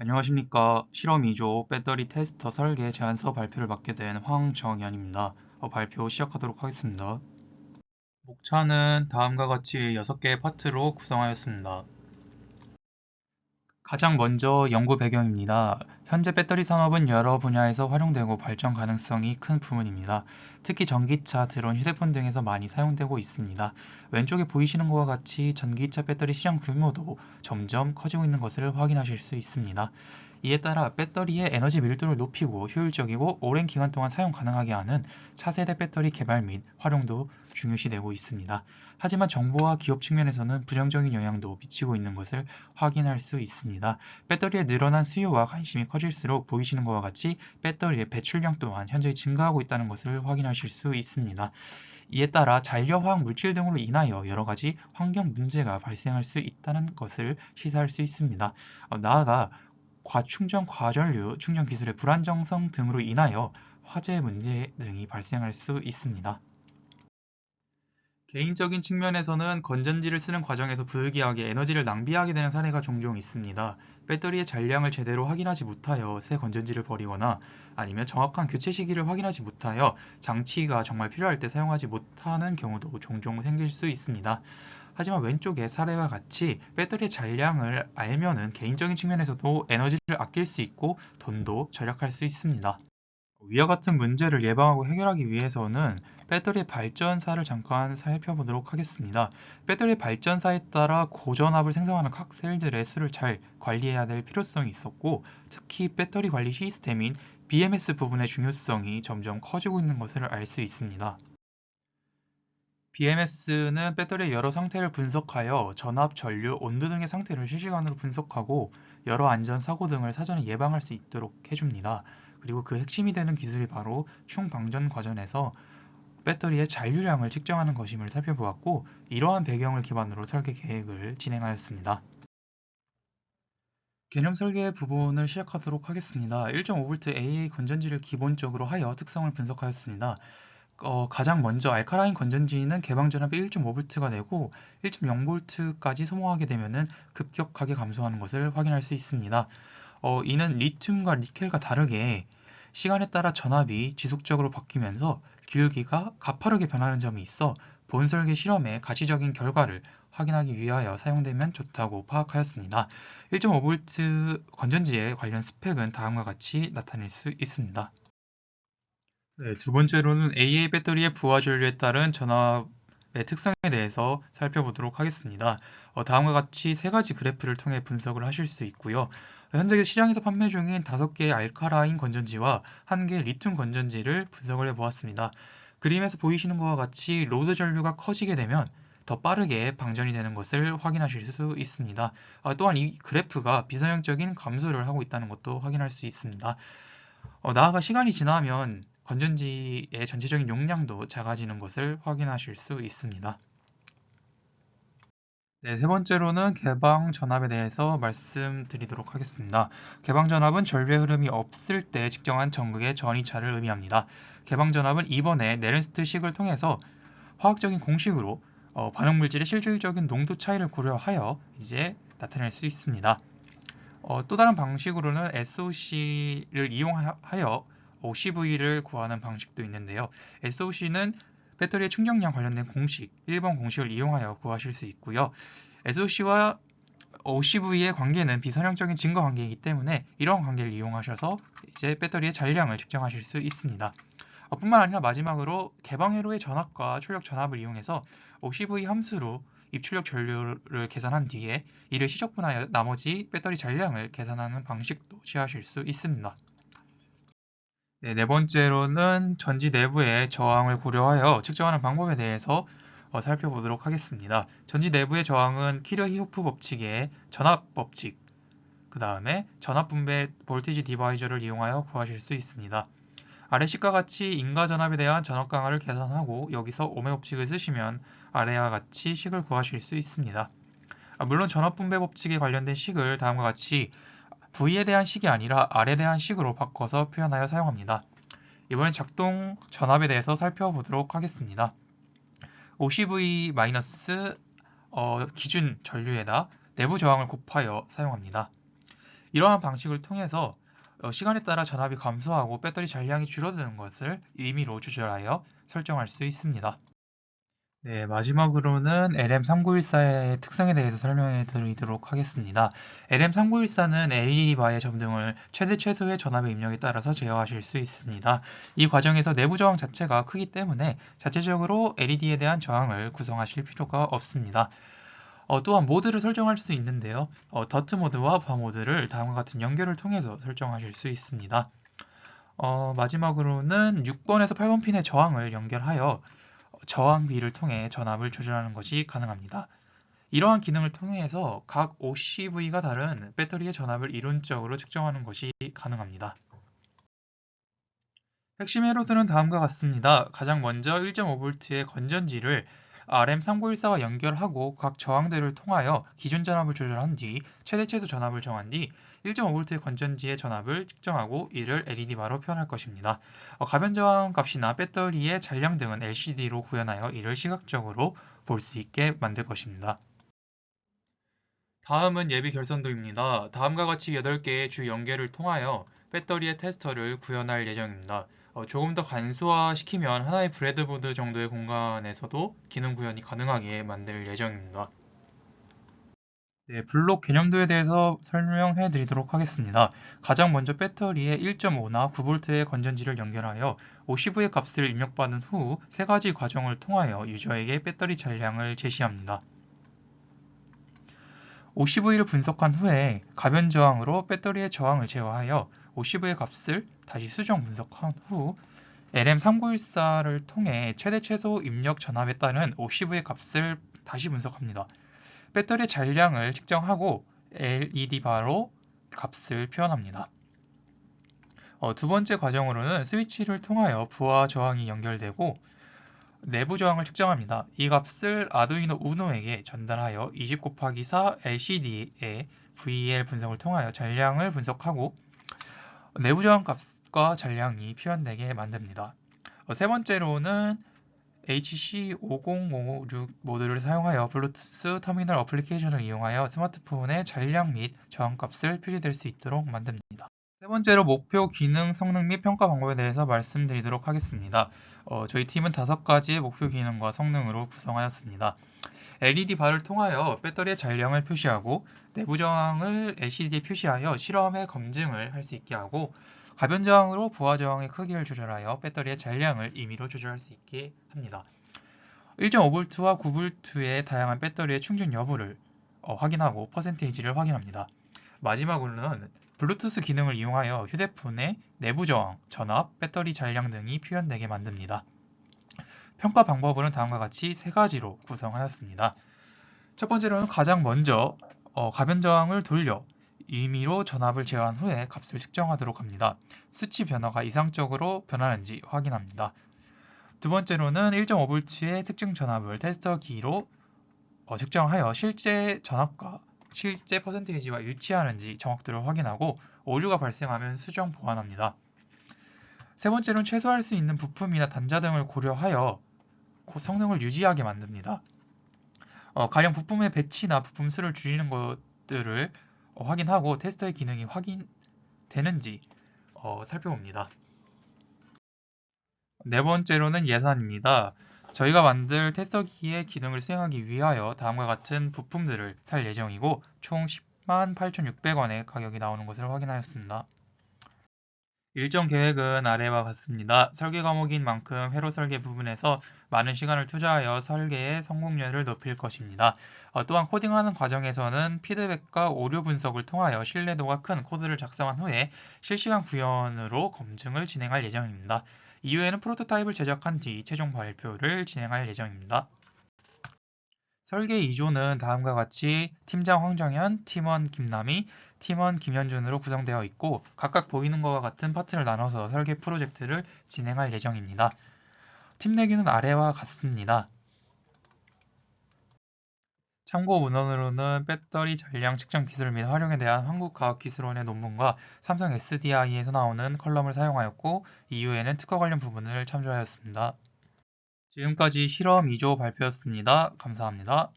안녕하십니까. 실험 2조 배터리 테스터 설계 제안서 발표를 맡게 된 황정연입니다. 발표 시작하도록 하겠습니다. 목차는 다음과 같이 6개의 파트로 구성하였습니다. 가장 먼저 연구 배경입니다. 현재 배터리 산업은 여러 분야에서 활용되고 발전 가능성이 큰 부문입니다. 특히 전기차, 드론, 휴대폰 등에서 많이 사용되고 있습니다. 왼쪽에 보이시는 것과 같이 전기차 배터리 시장 규모도 점점 커지고 있는 것을 확인하실 수 있습니다. 이에 따라 배터리의 에너지 밀도를 높이고 효율적이고 오랜 기간 동안 사용 가능하게 하는 차세대 배터리 개발 및 활용도 중요시되고 있습니다. 하지만 정부와 기업 측면에서는 부정적인 영향도 미치고 있는 것을 확인할 수 있습니다. 배터리의 늘어난 수요와 관심이 커질수록 보이시는 것과 같이 배터리의 배출량 또한 현저히 증가하고 있다는 것을 확인하실 수 있습니다. 이에 따라 잔여화학 물질 등으로 인하여 여러 가지 환경 문제가 발생할 수 있다는 것을 시사할 수 있습니다. 나아가 과충전 과전류 충전 기술의 불안정성 등으로 인하여 화재 문제 등이 발생할 수 있습니다. 개인적인 측면에서는 건전지를 쓰는 과정에서 부득이하게 에너지를 낭비하게 되는 사례가 종종 있습니다. 배터리의 잔량을 제대로 확인하지 못하여 새 건전지를 버리거나 아니면 정확한 교체 시기를 확인하지 못하여 장치가 정말 필요할 때 사용하지 못하는 경우도 종종 생길 수 있습니다. 하지만 왼쪽의 사례와 같이 배터리의 잔량을 알면은 개인적인 측면에서도 에너지를 아낄 수 있고 돈도 절약할 수 있습니다. 위와 같은 문제를 예방하고 해결하기 위해서는 배터리 발전사를 잠깐 살펴보도록 하겠습니다. 배터리 발전사에 따라 고전압을 생성하는 각 셀들의 수를 잘 관리해야 될 필요성이 있었고, 특히 배터리 관리 시스템인 BMS 부분의 중요성이 점점 커지고 있는 것을 알 수 있습니다. BMS는 배터리의 여러 상태를 분석하여 전압, 전류, 온도 등의 상태를 실시간으로 분석하고 여러 안전 사고 등을 사전에 예방할 수 있도록 해줍니다. 그리고 그 핵심이 되는 기술이 바로 충방전 과정에서 배터리의 잔류량을 측정하는 것임을 살펴보았고, 이러한 배경을 기반으로 설계 계획을 진행하였습니다. 개념 설계 부분을 시작하도록 하겠습니다. 1.5V AA 건전지를 기본적으로 하여 특성을 분석하였습니다. 가장 먼저 알카라인 건전지는 개방 전압이 1.5V가 되고 1.0V까지 소모하게 되면 급격하게 감소하는 것을 확인할 수 있습니다. 이는 리튬과 니켈과 다르게 시간에 따라 전압이 지속적으로 바뀌면서 기울기가 가파르게 변하는 점이 있어 본 설계 실험의 가시적인 결과를 확인하기 위하여 사용되면 좋다고 파악하였습니다. 1.5V 건전지의 관련 스펙은 다음과 같이 나타낼 수 있습니다. 네, 두 번째로는 AA 배터리의 부하 전류에 따른 전압의 특성에 대해서 살펴보도록 하겠습니다. 다음과 같이 세 가지 그래프를 통해 분석을 하실 수 있고요. 현재 시장에서 판매 중인 5개의 알카라인 건전지와 1개의 리튬 건전지를 분석을 해보았습니다. 그림에서 보이시는 것과 같이 로드 전류가 커지게 되면 더 빠르게 방전이 되는 것을 확인하실 수 있습니다. 또한 이 그래프가 비선형적인 감소를 하고 있다는 것도 확인할 수 있습니다. 나아가 시간이 지나면 건전지의 전체적인 용량도 작아지는 것을 확인하실 수 있습니다. 네, 세 번째로는 개방 전압에 대해서 말씀드리도록 하겠습니다. 개방 전압은 전류의 흐름이 없을 때 측정한 전극의 전이차를 의미합니다. 개방 전압은 이번에 네른스트 식을 통해서 화학적인 공식으로 반응 물질의 실질적인 농도 차이를 고려하여 이제 나타낼 수 있습니다. 또 다른 방식으로는 SOC를 이용하여 OCV를 구하는 방식도 있는데요. SOC는 배터리의 충전량 관련된 공식, 1번 공식을 이용하여 구하실 수 있고요. SOC와 OCV의 관계는 비선형적인 증거 관계이기 때문에 이런 관계를 이용하셔서 이제 배터리의 잔량을 측정하실 수 있습니다. 뿐만 아니라 마지막으로 개방 회로의 전압과 출력 전압을 이용해서 OCV 함수로 입출력 전류를 계산한 뒤에 이를 시적분하여 나머지 배터리 잔량을 계산하는 방식도 취하실 수 있습니다. 네, 네 번째로는 전지 내부의 저항을 고려하여 측정하는 방법에 대해서 살펴보도록 하겠습니다. 전지 내부의 저항은 키르히호프 법칙의 전압 법칙, 그 다음에 전압 분배 볼티지 디바이저를 이용하여 구하실 수 있습니다. 아래 식과 같이 인가 전압에 대한 전압 강화를 계산하고 여기서 오메 법칙을 쓰시면 아래와 같이 식을 구하실 수 있습니다. 물론 전압 분배 법칙에 관련된 식을 다음과 같이 V에 대한 식이 아니라 R에 대한 식으로 바꿔서 표현하여 사용합니다. 이번엔 작동 전압에 대해서 살펴보도록 하겠습니다. OCV- 기준 전류에다 내부 저항을 곱하여 사용합니다. 이러한 방식을 통해서 시간에 따라 전압이 감소하고 배터리 잔량이 줄어드는 것을 임의로 조절하여 설정할 수 있습니다. 네, 마지막으로는 LM3914의 특성에 대해서 설명해 드리도록 하겠습니다. LM3914는 LED바의 점등을 최대 최소의 전압의 입력에 따라서 제어하실 수 있습니다. 이 과정에서 내부 저항 자체가 크기 때문에 자체적으로 LED에 대한 저항을 구성하실 필요가 없습니다. 또한 모드를 설정할 수 있는데요. 더트 모드와 바 모드를 다음과 같은 연결을 통해서 설정하실 수 있습니다. 마지막으로는 6번에서 8번 핀의 저항을 연결하여 저항비를 통해 전압을 조절하는 것이 가능합니다. 이러한 기능을 통해서 각 OCV가 다른 배터리의 전압을 이론적으로 측정하는 것이 가능합니다. 핵심 회로들은 다음과 같습니다. 가장 먼저 1.5V의 건전지를 RM3914와 연결하고 각 저항대를 통하여 기준 전압을 조절한 뒤 최대 최소 전압을 정한 뒤 1.5V의 건전지의 전압을 측정하고 이를 LED바로 표현할 것입니다. 가변 저항 값이나 배터리의 잔량 등은 LCD로 구현하여 이를 시각적으로 볼 수 있게 만들 것입니다. 다음은 예비 결선도입니다. 다음과 같이 8개의 주 연결을 통하여 배터리의 테스터를 구현할 예정입니다. 조금 더 간소화시키면 하나의 브레드보드 정도의 공간에서도 기능 구현이 가능하게 만들 예정입니다. 네, 블록 개념도에 대해서 설명해 드리도록 하겠습니다. 가장 먼저 배터리에 1.5나 9V의 건전지를 연결하여 50V의 값을 입력받은 후 세 가지 과정을 통하여 유저에게 배터리 잔량을 제시합니다. 50V를 분석한 후에 가변 저항으로 배터리의 저항을 제어하여 50V의 값을 다시 수정 분석한 후 LM3914를 통해 최대 최소 입력 전압에 따른 50V의 값을 다시 분석합니다. 배터리 잔량을 측정하고 LED바로 값을 표현합니다. 두 번째 과정으로는 스위치를 통하여 부하 저항이 연결되고 내부 저항을 측정합니다. 이 값을 아두이노 우노에게 전달하여 20 곱하기 4 LCD의 VL 분석을 통하여 잔량을 분석하고 내부 저항 값과 잔량이 표현되게 만듭니다. 세 번째로는 HC50056 모드를 사용하여 블루투스 터미널 어플리케이션을 이용하여 스마트폰의 잔량 및 저항 값을 표시될 수 있도록 만듭니다. 세 번째로 목표 기능, 성능 및 평가 방법에 대해서 말씀드리도록 하겠습니다. 저희 팀은 5가지의 목표 기능과 성능으로 구성하였습니다. LED 바를 통하여 배터리의 잔량을 표시하고 내부 저항을 LCD에 표시하여 실험의 검증을 할 수 있게 하고 가변 저항으로 부하 저항의 크기를 조절하여 배터리의 잔량을 임의로 조절할 수 있게 합니다. 1.5V와 9V의 다양한 배터리의 충전 여부를 확인하고 퍼센테이지를 확인합니다. 마지막으로는 블루투스 기능을 이용하여 휴대폰의 내부 저항, 전압, 배터리 잔량 등이 표현되게 만듭니다. 평가 방법은 다음과 같이 세 가지로 구성하였습니다. 첫 번째로는 가장 먼저 가변 저항을 돌려 임의로 전압을 제어한 후에 값을 측정하도록 합니다. 수치 변화가 이상적으로 변하는지 확인합니다. 두 번째로는 1.5V의 특정 전압을 테스터기로 측정하여 실제 전압과 실제 퍼센테이지와 일치하는지 정확도를 확인하고 오류가 발생하면 수정 보완합니다. 세 번째로는 최소화할 수 있는 부품이나 단자 등을 고려하여 성능을 유지하게 만듭니다. 가령 부품의 배치나 부품 수를 줄이는 것들을 확인하고 테스터의 기능이 확인되는지 살펴봅니다. 네 번째로는 예산입니다. 저희가 만들 테스터기의 기능을 수행하기 위하여 다음과 같은 부품들을 살 예정이고 총 108,600원의 가격이 나오는 것을 확인하였습니다. 일정 계획은 아래와 같습니다. 설계 과목인 만큼 회로 설계 부분에서 많은 시간을 투자하여 설계의 성공률을 높일 것입니다. 또한 코딩하는 과정에서는 피드백과 오류 분석을 통하여 신뢰도가 큰 코드를 작성한 후에 실시간 구현으로 검증을 진행할 예정입니다. 이후에는 프로토타입을 제작한 뒤 최종 발표를 진행할 예정입니다. 설계 2조는 다음과 같이 팀장 황정현, 팀원 김남희, 팀원 김현준으로 구성되어 있고 각각 보이는 것과 같은 파트를 나눠서 설계 프로젝트를 진행할 예정입니다. 팀 내기는 아래와 같습니다. 참고 문헌으로는 배터리 잔량 측정 기술 및 활용에 대한 한국과학기술원의 논문과 삼성 SDI에서 나오는 컬럼을 사용하였고 이후에는 특허 관련 부분을 참조하였습니다. 지금까지 실험 2조 발표였습니다. 감사합니다.